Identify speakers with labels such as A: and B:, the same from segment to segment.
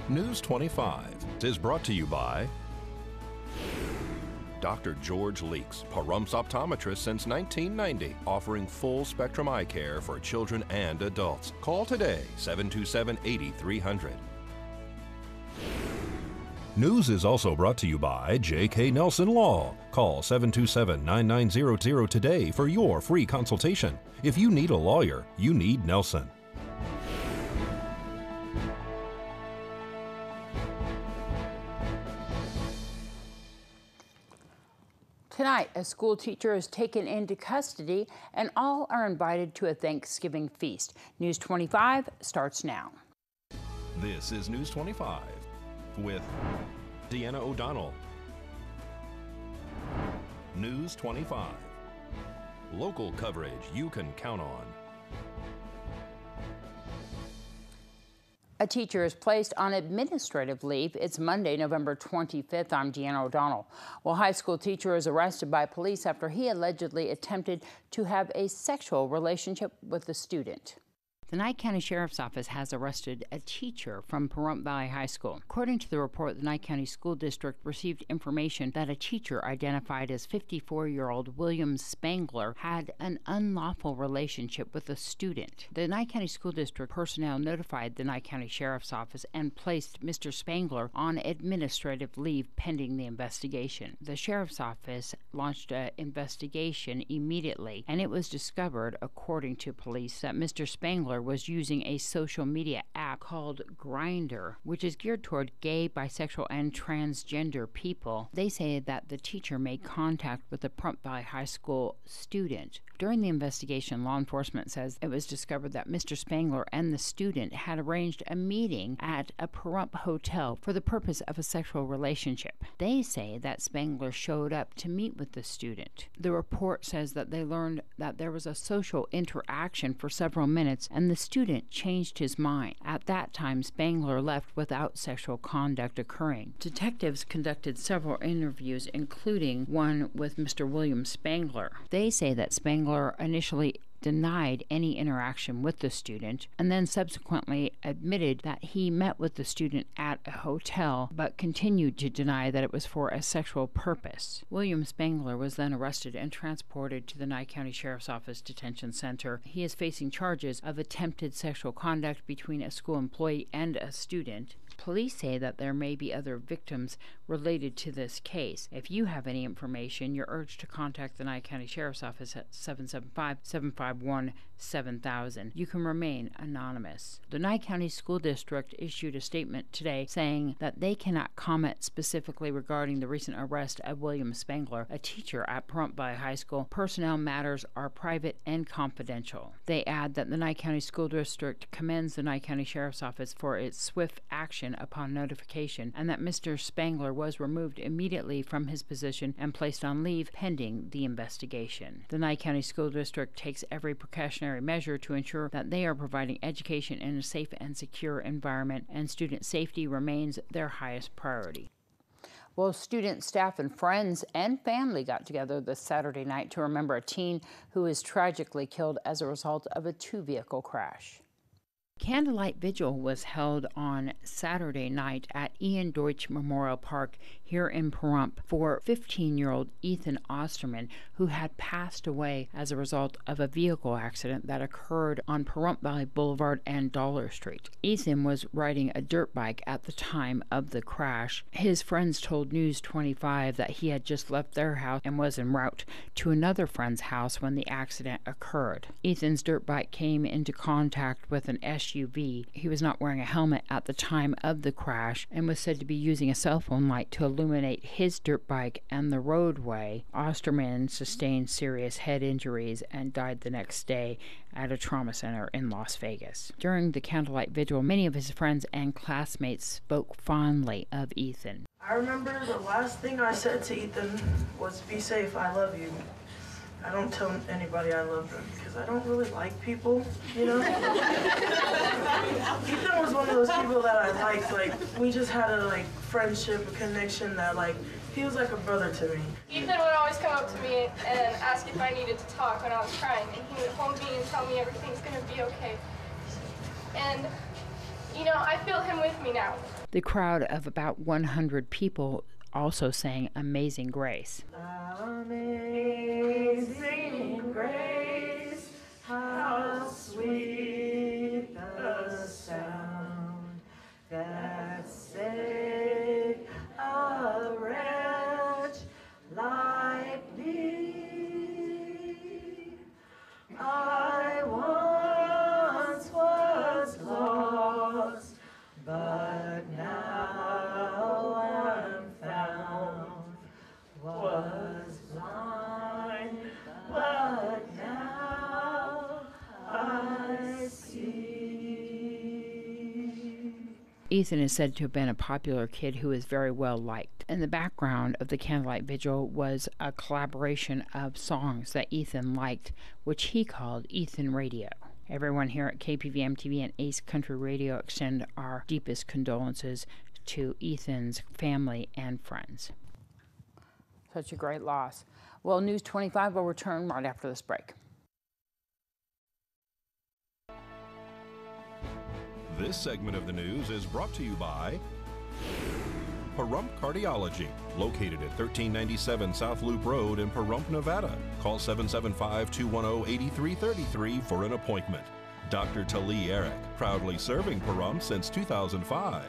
A: News 25 is brought to you by Dr. George Leeks, Pahrumps optometrist since 1990, offering full spectrum eye care for children and adults. Call today, 727-8300. News is also brought to you by J.K. Nelson Law. Call 727-9900 today for your free consultation. If you need a lawyer, you need Nelson.
B: Tonight, a school teacher is taken into custody and all are invited to a Thanksgiving feast. News 25 starts now.
A: This is News 25 with Deanna O'Donnell. News 25. Local coverage you can count on.
B: A teacher is placed on administrative leave. It's Monday, November 25th. I'm Deanna O'Donnell. Well, high school teacher is arrested by police after he allegedly attempted to have a sexual relationship with a student. The Nye County Sheriff's Office has arrested a teacher from Pahrump Valley High School. According to the report, the Nye County School District received information that a teacher identified as 54-year-old William Spangler had an unlawful relationship with a student. The Nye County School District personnel notified the Nye County Sheriff's Office and placed Mr. Spangler on administrative leave pending the investigation. The Sheriff's Office launched an investigation immediately, and it was discovered, according to police, that Mr. Spangler was using a social media app called Grindr, which is geared toward gay, bisexual, and transgender people. They say that the teacher made contact with a Pahrump Valley High School student. During the investigation, law enforcement says it was discovered that Mr. Spangler and the student had arranged a meeting at a Pahrump hotel for the purpose of a sexual relationship. They say that Spangler showed up to meet with the student. The report says that they learned that there was a social interaction for several minutes and the student changed his mind. At that time, Spangler left without sexual conduct occurring. Detectives conducted several interviews, including one with Mr. William Spangler. They say that Spangler initially denied any interaction with the student and then subsequently admitted that he met with the student at a hotel but continued to deny that it was for a sexual purpose. William Spangler was then arrested and transported to the Nye County Sheriff's Office Detention Center. He is facing charges of attempted sexual conduct between a school employee and a student. Police say that there may be other victims related to this case. If you have any information, you're urged to contact the Nye County Sheriff's Office at 775-751-7000. You can remain anonymous. The Nye County School District issued a statement today saying that they cannot comment specifically regarding the recent arrest of William Spangler, a teacher at Pahrump Valley High School. Personnel matters are private and confidential. They add that the Nye County School District commends the Nye County Sheriff's Office for its swift action upon notification and that Mr. Spangler was removed immediately from his position and placed on leave pending the investigation. The Nye County School District takes every precautionary measure to ensure that they are providing education in a safe and secure environment, and student safety remains their highest priority. Well, students, staff, and friends and family got together this Saturday night to remember a teen who was tragically killed as a result of a two-vehicle crash. Candlelight Vigil was held on Saturday night at Ian Deutsch Memorial Park here in Pahrump for 15-year-old Ethan Osterman, who had passed away as a result of a vehicle accident that occurred on Pahrump Valley Boulevard and Dollar Street. Ethan was riding a dirt bike at the time of the crash. His friends told News 25 that he had just left their house and was en route to another friend's house when the accident occurred. Ethan's dirt bike came into contact with an SUV. He was not wearing a helmet at the time of the crash and was said to be using a cell phone light to illuminate his dirt bike and the roadway. Osterman sustained serious head injuries and died the next day at a trauma center in Las Vegas. During the candlelight vigil, many of his friends and classmates spoke fondly of Ethan.
C: I remember the last thing I said to Ethan was, "Be safe, I love you." I don't tell anybody I love them because I don't really like people, you know? Ethan was one of those people that I liked. Like, we just had a, friendship, a connection that, he was like a brother to me.
D: Ethan would always come up to me and ask if I needed to talk when I was crying, and he would hold me and tell me everything's gonna be okay. And You know, I feel him with me now.
B: The crowd of about 100 people also sang Amazing Grace.
C: Amazing grace, how sweet the sound that saved a wretch like me. I once was lost, but now I'm found. Was blind, but now I see.
B: Ethan is said to have been a popular kid who is very well liked. In the background of the candlelight vigil was a collaboration of songs that Ethan liked, which he called Ethan Radio. Everyone here at KPVM-TV and Ace Country Radio extend our deepest condolences to Ethan's family and friends. Such a great loss. Well, News 25 will return right after this break.
A: This segment of the news is brought to you by Pahrump Cardiology, located at 1397 South Loop Road in Pahrump, Nevada. Call 775-210-8333 for an appointment. Dr. Tali Eric, proudly serving Pahrump since 2005.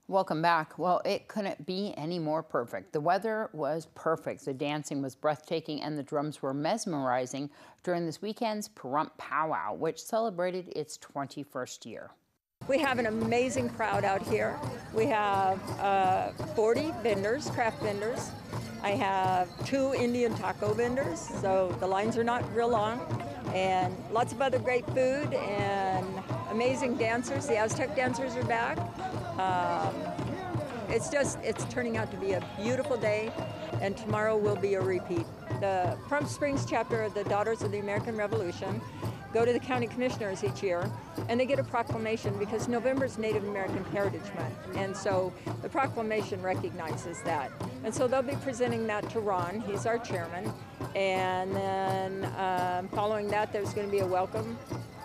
B: Welcome back. Well, it couldn't be any more perfect. The weather was perfect, the dancing was breathtaking, and the drums were mesmerizing during this weekend's Pahrump Powwow, which celebrated its 21st year.
E: We have an amazing crowd out here. We have 40 vendors, craft vendors. I have 2 Indian taco vendors, so the lines are not real long. And lots of other great food and amazing dancers. The Aztec dancers are back. It's turning out to be a beautiful day, and tomorrow will be a repeat. The Pahrump Springs chapter of the Daughters of the American Revolution go to the county commissioners each year, and they get a proclamation because November is Native American Heritage Month, and so the proclamation recognizes that. And so they'll be presenting that to Ron, he's our chairman, and then following that there's going to be a welcome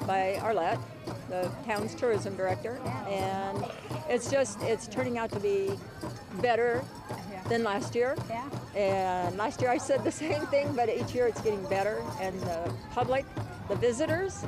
E: by Arlette, the town's tourism director, and it's turning out to be better than last year. Yeah. And last year I said the same thing, but each year it's getting better, and the public, the visitors,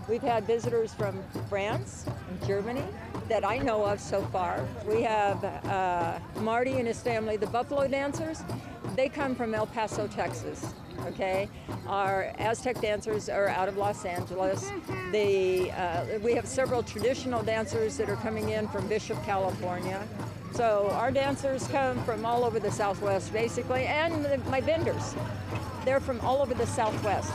E: we've had visitors from France and Germany that I know of so far. We have Marty and his family, the Buffalo dancers. They come from El Paso, Texas, okay? Our Aztec dancers are out of Los Angeles. We have several traditional dancers that are coming in from Bishop, California. So our dancers come from all over the Southwest, basically, and my vendors. They're from all over the Southwest.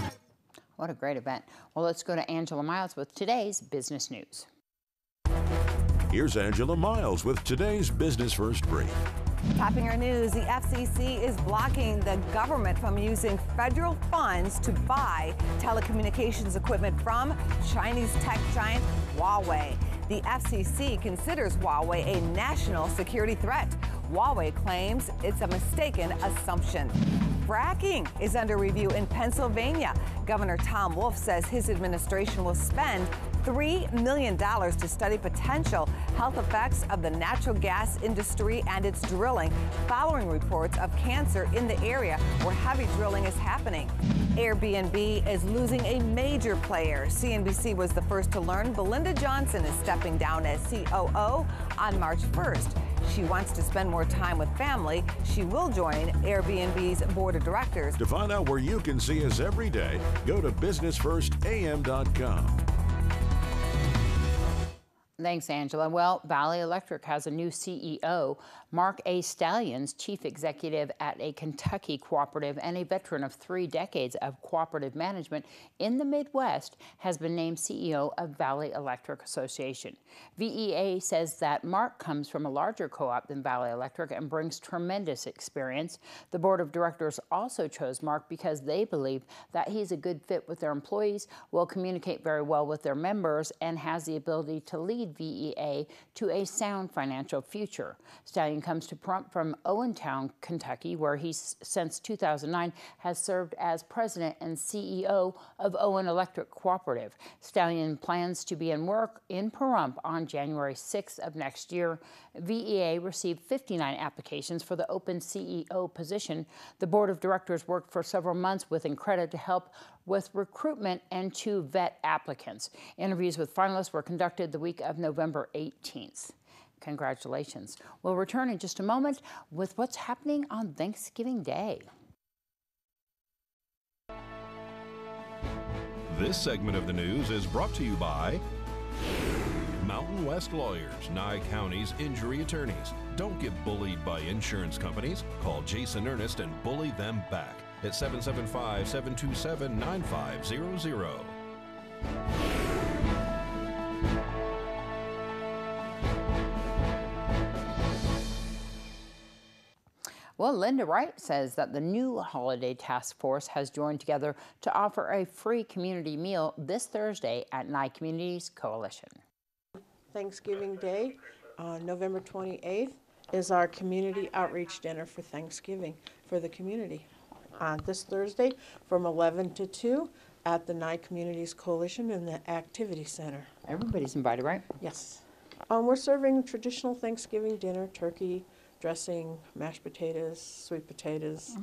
B: What a great event. Well, let's go to Angela Miles with today's business news.
F: Here's Angela Miles with today's Business First Brief.
G: Topping our news, the FCC is blocking the government from using federal funds to buy telecommunications equipment from Chinese tech giant Huawei. The FCC considers Huawei a national security threat. Huawei claims it's a mistaken assumption. Fracking is under review in Pennsylvania. Governor Tom Wolf says his administration will spend $3 million to study potential health effects of the natural gas industry and its drilling, following reports of cancer in the area where heavy drilling is happening. Airbnb is losing a major player. CNBC was the first to learn Belinda Johnson is stepping down as COO on March 1st. She wants to spend more time with family. She will join Airbnb's board of directors.
F: To find out where you can see us every day, go to businessfirstam.com.
B: Thanks, Angela. Well, Valley Electric has a new CEO. Mark A. Stallions, chief executive at a Kentucky cooperative and a veteran of 3 decades of cooperative management in the Midwest, has been named CEO of Valley Electric Association. VEA says that Mark comes from a larger co-op than Valley Electric and brings tremendous experience. The board of directors also chose Mark because they believe that he's a good fit with their employees, will communicate very well with their members, and has the ability to lead VEA to a sound financial future. Stallion comes to Pahrump from Owentown, Kentucky, where he since 2009 has served as president and CEO of Owen Electric Cooperative. Stallion plans to be in work in Pahrump on January 6th of next year. VEA received 59 applications for the open CEO position. The board of directors worked for several months with Incredible to help with recruitment and to vet applicants. Interviews with finalists were conducted the week of November 18th. Congratulations. We'll return in just a moment with what's happening on Thanksgiving Day.
A: This segment of the news is brought to you by Mountain West Lawyers, Nye County's injury attorneys. Don't get bullied by insurance companies. Call Jason Ernest and bully them back at 775-727-9500.
B: Well, Linda Wright says that the new Holiday Task Force has joined together to offer a free community meal this Thursday at Nye Communities Coalition.
H: Thanksgiving Day, November 28th, is our community outreach dinner for Thanksgiving for the community. This Thursday from 11 to 2 at the Nye Communities Coalition in the Activity Center.
B: Everybody's invited, right?
H: Yes. We're serving traditional Thanksgiving dinner, turkey, dressing, mashed potatoes, sweet potatoes,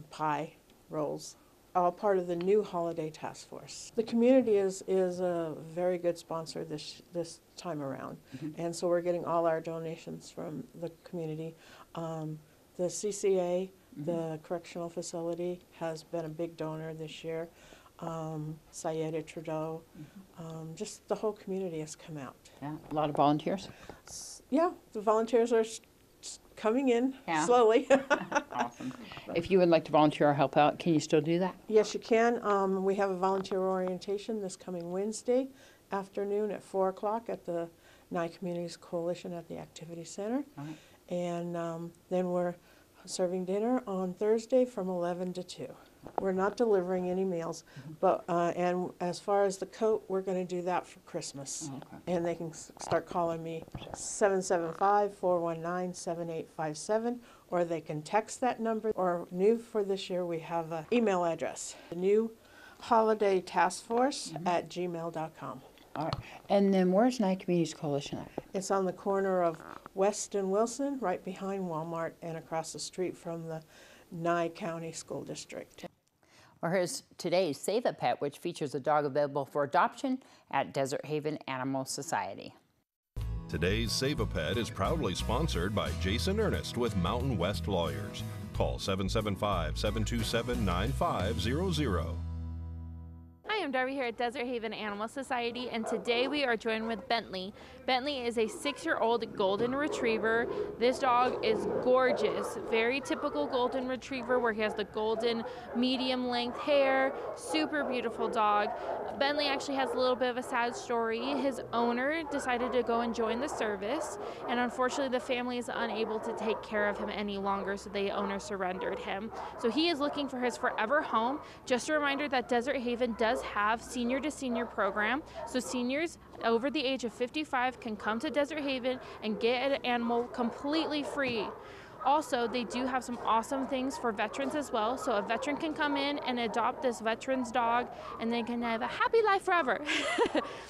H: pie, rolls, all part of the new Holiday Task Force. The community is a very good sponsor this time around, and so we're getting all our donations from the community. The CCA, the correctional facility, has been a big donor this year. Sayeda Trudeau, just the whole community has come out.
B: Yeah, a lot of volunteers.
H: Yeah, the volunteers are coming in slowly.
B: Awesome. If you would like to volunteer or help out, can you still do that?
H: Yes, you can. We have a volunteer orientation this coming Wednesday afternoon at 4 o'clock at the Nye Communities Coalition at the Activity Center.
B: Right.
H: And then we're serving dinner on Thursday from 11 to 2. We're not delivering any meals, but and as far as the coat, we're going to do that for Christmas.
B: Okay.
H: And they can start calling me 775-419-7857, or they can text that number. Or new for this year, we have an email address, the new Holiday Task Force at gmail.com.
B: All right. And then where's Nye Communities Coalition at?
H: It's on the corner of West and Wilson, right behind Walmart and across the street from the Nye County School District.
B: Well, here's today's Save a Pet, which features a dog available for adoption at Desert Haven Animal Society.
A: Today's Save a Pet is proudly sponsored by Jason Ernest with Mountain West Lawyers. Call 775-727-9500.
I: Hi, I'm Darby here at Desert Haven Animal Society, and today we are joined with Bentley. Bentley is a 6-year-old golden retriever. This dog is gorgeous. Very typical golden retriever where he has the golden medium length hair. Super beautiful dog. Bentley actually has a little bit of a sad story. His owner decided to go and join the service, and unfortunately the family is unable to take care of him any longer, so the owner surrendered him. So he is looking for his forever home. Just a reminder that Desert Haven does have senior to senior program, so seniors over the age of 55 can come to Desert Haven and get an animal completely free. Also, they do have some awesome things for veterans as well, so a veteran can come in and adopt this veteran's dog and they can have a happy life forever.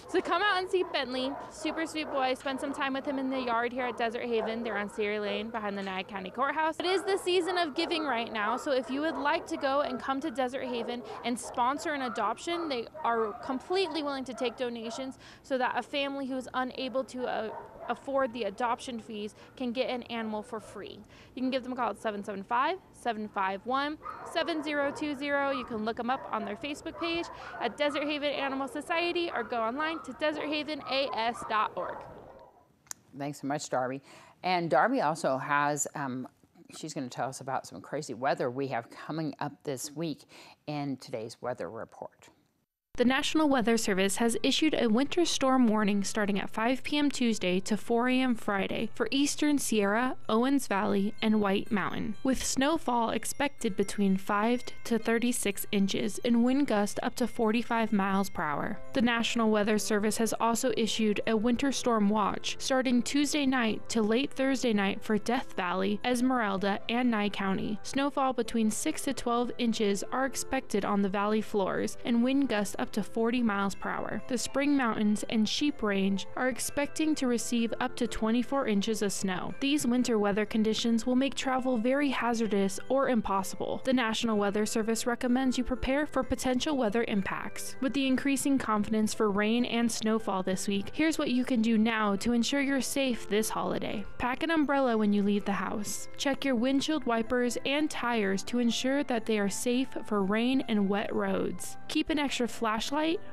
I: So come out and see Bentley, super sweet boy. Spend some time with him in the yard here at Desert Haven. They're on Sierra Lane behind the Nye County Courthouse. It is the season of giving right now, so if you would like to go and come to Desert Haven and sponsor an adoption, they are completely willing to take donations so that a family who's unable to afford the adoption fees can get an animal for free. You can give them a call at 775-751-7020. You can look them up on their Facebook page at Desert Haven Animal Society or go online to deserthavenas.org.
B: Thanks so much, Darby. And Darby also has, she's going to tell us about some crazy weather we have coming up this week in today's weather report.
I: The National Weather Service has issued a winter storm warning starting at 5 p.m. Tuesday to 4 a.m. Friday for eastern Sierra, Owens Valley, and White Mountain, with snowfall expected between 5 to 36 inches and wind gusts up to 45 miles per hour. The National Weather Service has also issued a winter storm watch starting Tuesday night to late Thursday night for Death Valley, Esmeralda, and Nye County. Snowfall between 6 to 12 inches are expected on the valley floors and wind gusts up to 40 miles per hour. The Spring Mountains and Sheep Range are expecting to receive up to 24 inches of snow. These winter weather conditions will make travel very hazardous or impossible. The National Weather Service recommends you prepare for potential weather impacts. With the increasing confidence for rain and snowfall this week, here's what you can do now to ensure you're safe this holiday. Pack an umbrella when you leave the house. Check your windshield wipers and tires to ensure that they are safe for rain and wet roads. Keep an extra flashlight,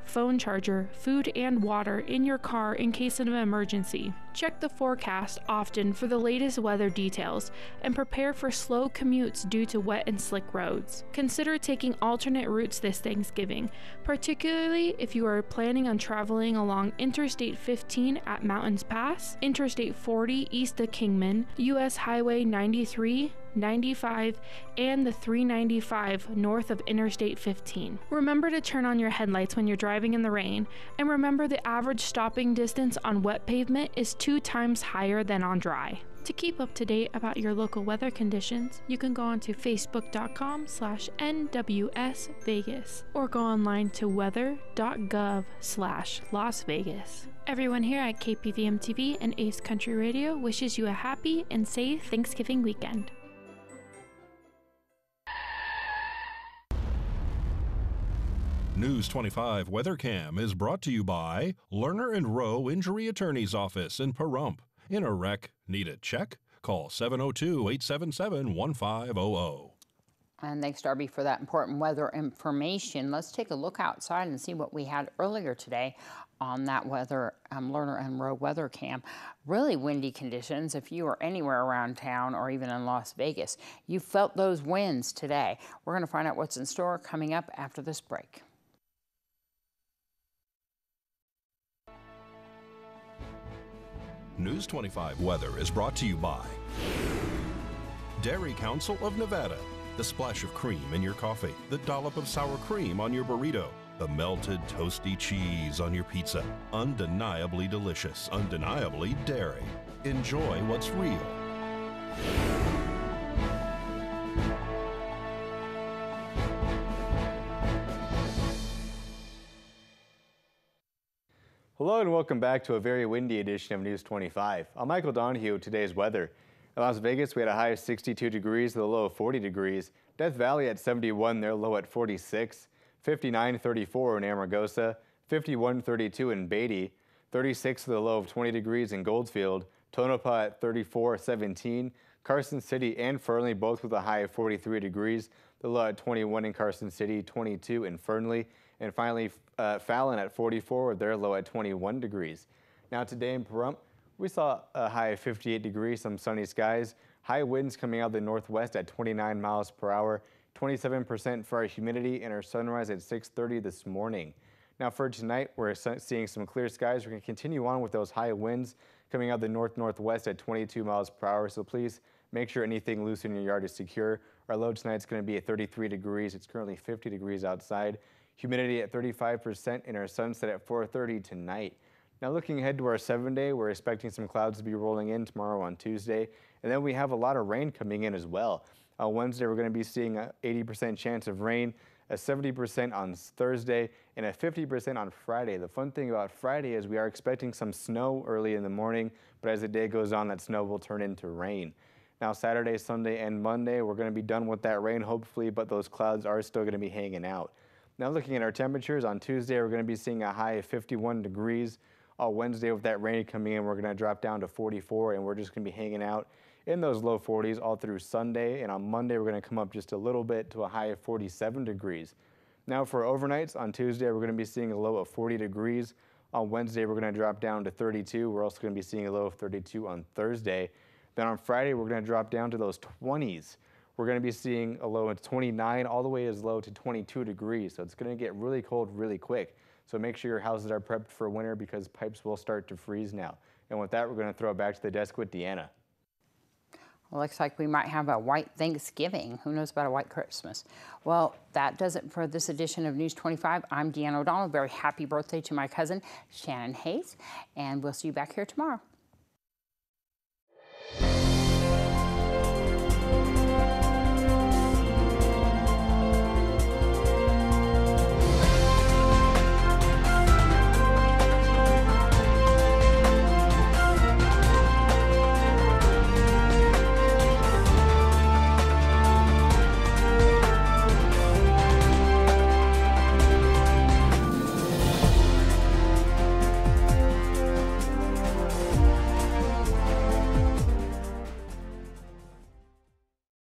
I: phone charger, food, and water in your car in case of an emergency. Check the forecast often for the latest weather details and prepare for slow commutes due to wet and slick roads. Consider taking alternate routes this Thanksgiving, particularly if you are planning on traveling along Interstate 15 at Mountains Pass, Interstate 40 east of Kingman, US Highway 93, 95, and the 395 north of Interstate 15. Remember to turn on your headlights when you're driving in the rain, and remember the average stopping distance on wet pavement is 2 times higher than on dry. To keep up to date about your local weather conditions, you can go onto facebook.com/NWSVegas or go online to weather.gov/Las Vegas. Everyone here at KPVM TV and Ace Country Radio wishes you a happy and safe Thanksgiving weekend.
A: News 25 WeatherCam is brought to you by Lerner and Rowe Injury Attorney's Office in Pahrump. In a wreck, need a check? Call 702-877-1500.
B: And thanks, Darby, for that important weather information. Let's take a look outside and see what we had earlier today on that weather, Lerner and Rowe weather cam. Really windy conditions. If you are anywhere around town or even in Las Vegas, you felt those winds today. We're going to find out what's in store coming up after this break.
A: News 25 weather is brought to you by Dairy Council of Nevada. The splash of cream in your coffee, the dollop of sour cream on your burrito, the melted toasty cheese on your pizza. Undeniably delicious, undeniably dairy. Enjoy what's real.
J: Hello and welcome back to a very windy edition of News 25. I'm Michael Donahue with today's weather. In Las Vegas, we had a high of 62 degrees with a low of 40 degrees. Death Valley at 71, their low at 46. 59-34 in Amargosa. 51-32 in Beatty. 36 with a low of 20 degrees in Goldfield. Tonopah at 34-17. Carson City and Fernley both with a high of 43 degrees. The low at 21 in Carson City, 22 in Fernley. And finally, Fallon at 44 with their low at 21 degrees. Now today in Pahrump, we saw a high of 58 degrees, some sunny skies. High winds coming out of the northwest at 29 miles per hour. 27% for our humidity and our sunrise at 6:30 this morning. Now for tonight, we're seeing some clear skies. We're going to continue on with those high winds coming out of the north-northwest at 22 miles per hour. So please make sure anything loose in your yard is secure. Our low tonight is going to be at 33 degrees. It's currently 50 degrees outside. Humidity at 35% and our sunset at 4:30 tonight. Now looking ahead to our 7-day, we're expecting some clouds to be rolling in tomorrow on Tuesday. And then we have a lot of rain coming in as well. On Wednesday, we're going to be seeing an 80% chance of rain, a 70% on Thursday, and a 50% on Friday. The fun thing about Friday is we are expecting some snow early in the morning, but as the day goes on, that snow will turn into rain. Now Saturday, Sunday, and Monday, we're going to be done with that rain hopefully, but those clouds are still going to be hanging out. Now looking at our temperatures, on Tuesday we're going to be seeing a high of 51 degrees. On Wednesday with that rain coming in, we're going to drop down to 44 and we're just going to be hanging out in those low 40s all through Sunday. And on Monday we're going to come up just a little bit to a high of 47 degrees. Now for overnights, on Tuesday we're going to be seeing a low of 40 degrees. On Wednesday we're going to drop down to 32. We're also going to be seeing a low of 32 on Thursday. Then on Friday we're going to drop down to those 20s. we're going to be seeing a low of 29 all the way as low to 22 degrees. So it's going to get really cold really quick. So make sure your houses are prepped for winter because pipes will start to freeze now. And with that, we're going to throw it back to the desk with Deanna.
B: Well, looks like we might have a white Thanksgiving. Who knows about a white Christmas? Well, that does it for this edition of News 25. I'm Deanna O'Donnell. Very happy birthday to my cousin, Shannon Hayes. And we'll see you back here tomorrow.